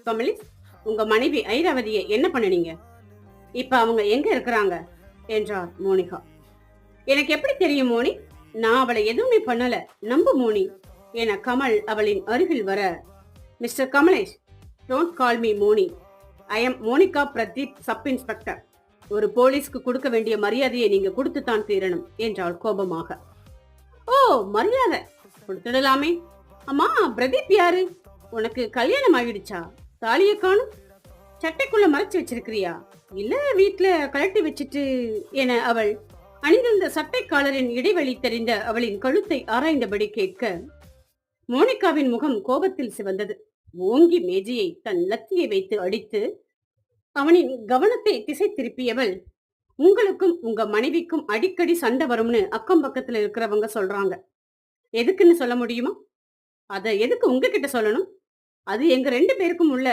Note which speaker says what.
Speaker 1: கமலி, உங்க மனைவி ஐராவதியை என்ன பண்ணுனீங்க? இப்ப அவங்க எங்க இருக்கிறாங்க என்றார் மோனிகா. எனக்கு எப்படி தெரியும் மோனி? நான் அவளை எதுவுமே பண்ணல. நம்பு மோனி என கமல் அவளின் அருகில் வர, mister Kamalesh, don't call me Moni. I am Monika Pradeep, sub inspector. ஒரு போலீஸ்க்கு கொடுக்க வேண்டிய மரியாதையை நீங்க கொடுத்துத்தான் தீரணும் என்றாள் கோபமாக. ஓ, மரியாதை கொடுத்துடலாமே. அம்மா, பிரதீப் யாரு? உனக்கு கல்யாணம் ஆகிடுச்சா? தாலிய காணும். சட்டைக்குள்ள மறைச்சு வச்சிருக்கிறியா? இல்ல வீட்டுல கழட்டி வச்சிட்டு என அவள் அணிந்திருந்த சட்டை காலரின் இடைவெளி தெரிந்த அவளின் கழுத்தை ஆராய்ந்தபடி கேட்க, மோனிகாவின் முகம் கோபத்தில் சிவந்தது. ஓங்கி மேஜையை தன் லத்தியை வைத்து அடித்து அவனின் கவனத்தை திசை திருப்பியவள், உங்களுக்கும் உங்க மனைவிக்கும் அடிக்கடி சண்டை வரும்னு அக்கம் பக்கத்துல இருக்கிறவங்க சொல்றாங்க. எதுக்குன்னு சொல்ல முடியுமா? அத எதுக்கு உங்ககிட்ட சொல்லணும்? அது எங்க 2 பேருக்கும் உள்ள